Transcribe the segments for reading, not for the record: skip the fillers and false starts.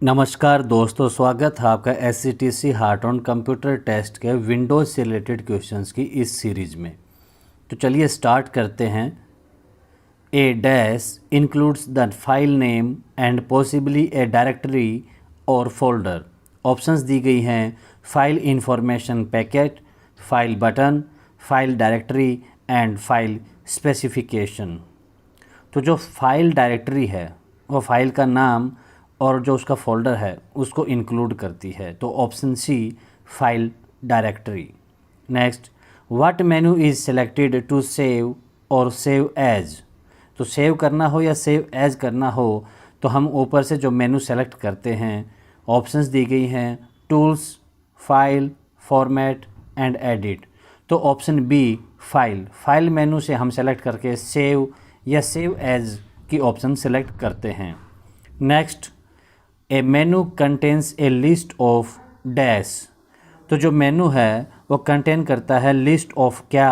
नमस्कार दोस्तों, स्वागत है आपका SCTC heart on computer test के विंडोज़ से रिलेटेड क्वेश्चंस की इस सीरीज़ में। तो चलिए स्टार्ट करते हैं। A dash includes the file name and possibly a directory or folder. Options दी गई हैं file information packet, file button, file directory and file specification. तो जो फाइल डायरेक्टरी है वो फाइल का नाम और जो उसका फोल्डर है उसको इंक्लूड करती है। तो option C file directory. Next, what menu is selected to save or save as. तो सेव करना हो या सेव एज करना हो तो हम ऊपर से जो मेनू सेलेक्ट करते हैं, ऑप्शंस दी गई हैं tools, file, format and edit. तो ऑप्शन बी फाइल मेनू से हम सेलेक्ट करके सेव या सेव एज की ऑप्शन सेलेक्ट करते हैं। Next, A menu contains A list of dash. तो जो मेनू है वो कंटेन करता है लिस्ट ऑफ क्या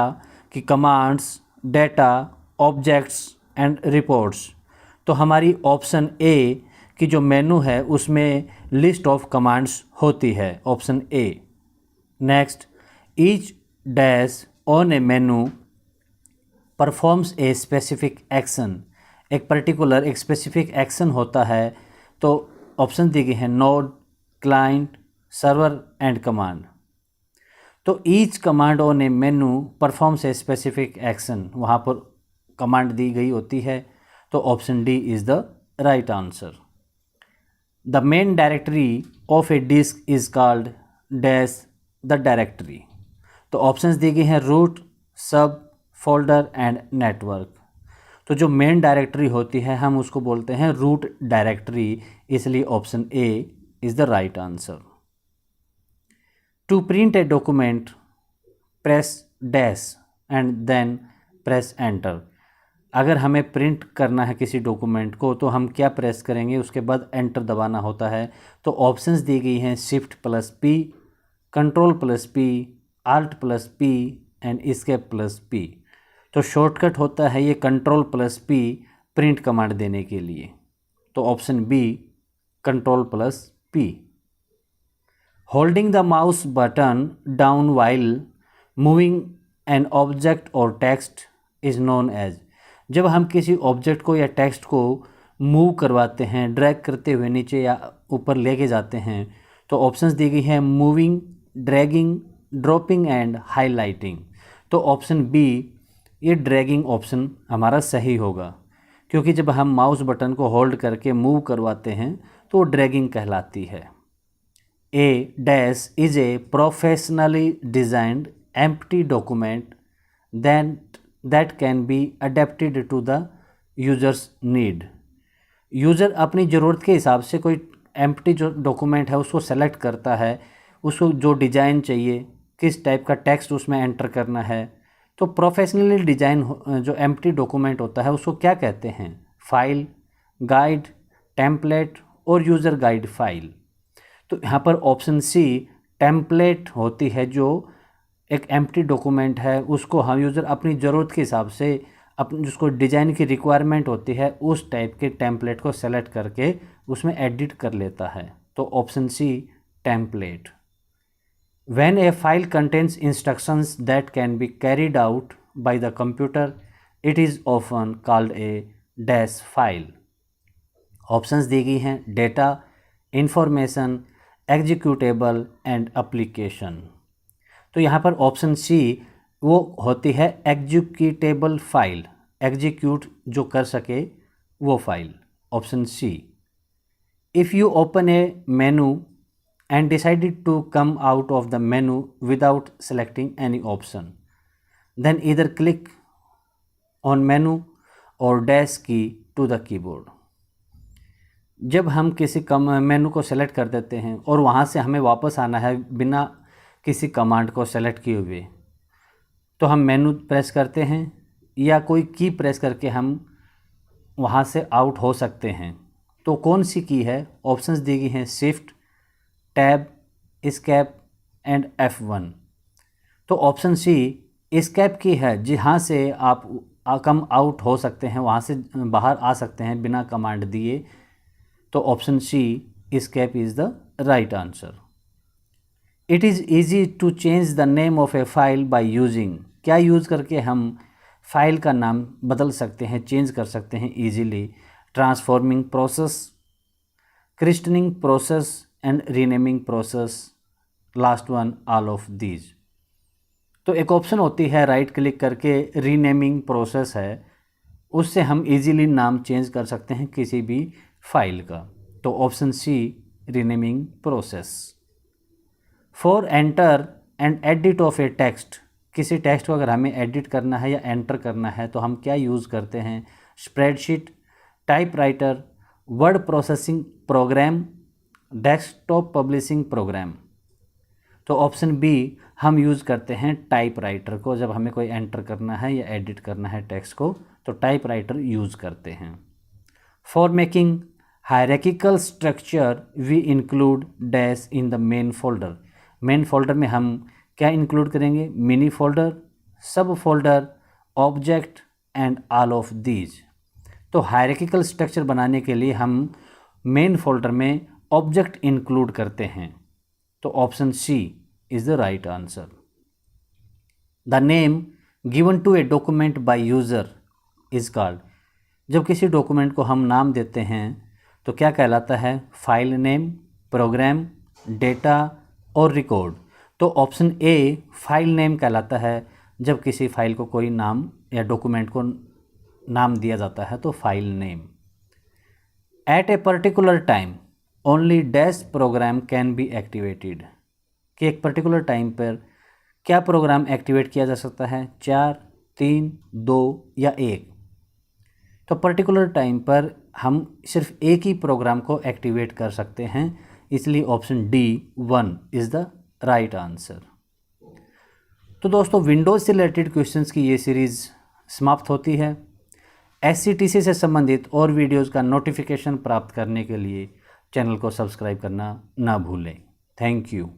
कि commands, data, objects and reports. तो हमारी ऑप्शन ए की जो मेनू है उसमें लिस्ट ऑफ कमांड्स होती है, option A. Next, each dash on a menu performs a specific action. एक स्पेसिफिक एक्शन होता है। तो ऑप्शन दी गई है node, client, server and command. तो each command on a menu performs a specific action, वहाँ पर कमांड दी गई होती है। तो option D is the right answer. The main directory of a disk is called dash the directory. तो options दी गई हैं रूट, सब, फोल्डर एंड नेटवर्क। तो जो मेन डायरेक्टरी होती है हम उसको बोलते हैं रूट डायरेक्टरी, इसलिए option A is the right answer. To print a document press dash and then press enter. अगर हमें प्रिंट करना है किसी डॉक्यूमेंट को तो हम क्या प्रेस करेंगे, उसके बाद एंटर दबाना होता है। तो ऑप्शंस दी गई हैं shift plus P, control plus P, alt plus P and escape plus P. तो शॉर्टकट होता है ये control plus P print command देने के लिए। तो option B control plus P. Holding the mouse button down while moving an object or text is known as. जब हम किसी ऑब्जेक्ट को या टेक्स्ट को मूव करवाते हैं, ड्रैग करते हुए नीचे या ऊपर लेके जाते हैं, तो ऑप्शंस दी गई हैं moving, dragging, dropping and highlighting. तो ऑप्शन बी ये ड्रैगिंग ऑप्शन हमारा सही होगा, क्योंकि जब हम माउस बटन को होल्ड करके मूव करवाते हैं तो ड्रैगिंग कहलाती है। A dash is a professionally designed empty document that can be adapted to the user's need. User अपनी ज़रूरत के हिसाब से कोई एम्प्टी जो डॉक्यूमेंट है उसको सेलेक्ट करता है, उसको जो डिज़ाइन चाहिए, किस टाइप का टेक्स्ट उसमें एंटर करना है। तो प्रोफेशनली डिज़ाइन जो एम्प्टी डॉक्यूमेंट होता है उसको क्या कहते हैं, फाइल, गाइड, टेम्पलेट और यूज़र गाइड फाइल। तो यहाँ पर ऑप्शन सी टेम्पलेट होती है, जो एक एम्प्टी डॉक्यूमेंट है उसको हम यूज़र अपनी ज़रूरत के हिसाब से अपनी जिसको डिज़ाइन की रिक्वायरमेंट होती है उस टाइप के टेम्पलेट को सेलेक्ट करके उसमें एडिट कर लेता है। तो option C template. When a file contains instructions that can be carried out by the computer, it is often called a dash file. Options दी गई हैं data, information, executable and application. तो यहाँ पर ऑप्शन सी वो होती है executable file, execute जो कर सके वो file, option C. If you open a menu and decided to come out of the menu without selecting any option, then either click on menu or dash key to the keyboard। जब हम किसी मेनू को select कर देते हैं और वहाँ से हमें वापस आना है बिना किसी कमांड को सेलेक्ट किए हुए, तो हम मेनू प्रेस करते हैं या कोई की प्रेस करके हम वहाँ से आउट हो सकते हैं। तो कौन सी की है, ऑप्शंस दी गई हैं shift, tab, escape and F1। तो ऑप्शन सी एस्केप की है, जहाँ से आप कम आउट हो सकते हैं, वहाँ से बाहर आ सकते हैं बिना कमांड दिए। तो option C escape is the right answer. It is easy to change the name of a file by using, क्या यूज़ करके हम फाइल का नाम बदल सकते हैं, चेंज कर सकते हैं easily? Transforming process, christening process and renaming process, last one all of these. तो एक ऑप्शन होती है राइट क्लिक करके रीनेमिंग प्रोसेस है, उससे हम इजीली नाम चेंज कर सकते हैं किसी भी फाइल का। तो option C renaming process. For enter and edit of a text, किसी टेक्स्ट को अगर हमें एडिट करना है या एंटर करना है तो हम क्या यूज़ करते हैं? Spreadsheet, typewriter, word processing program, desktop publishing program. तो ऑप्शन बी हम यूज़ करते हैं टाइपराइटर को, जब हमें कोई एंटर करना है या एडिट करना है टेक्स्ट को तो टाइपराइटर यूज़ करते हैं। For making hierarchical structure we include dash in the main folder. Main folder में हम क्या इंक्लूड करेंगे? Mini folder, sub folder, object and all of these. तो हायरार्किकल स्ट्रक्चर बनाने के लिए हम मेन फोल्डर में ऑब्जेक्ट इंक्लूड करते हैं। तो option C is the right answer. The name given to a document by user is called, जब किसी डॉक्यूमेंट को हम नाम देते हैं तो क्या कहलाता है? फाइल नेम, प्रोग्राम, डेटा और रिकॉर्ड। तो ऑप्शन ए फाइल नेम कहलाता है, जब किसी फाइल को कोई नाम या डॉक्यूमेंट को नाम दिया जाता है तो file name. At a particular time only dash program can be activated, कि एक पर्टिकुलर टाइम पर क्या प्रोग्राम एक्टिवेट किया जा सकता है? 4, 3, 2 या 1। तो पर्टिकुलर टाइम पर हम सिर्फ एक ही प्रोग्राम को एक्टिवेट कर सकते हैं, इसलिए option D 1 is the right answer. तो दोस्तों विंडोज़ से रिलेटेड क्वेश्चंस की ये सीरीज़ समाप्त होती है। SCTC से संबंधित और वीडियोज़ का नोटिफिकेशन प्राप्त करने के लिए चैनल को सब्सक्राइब करना ना भूलें। Thank you.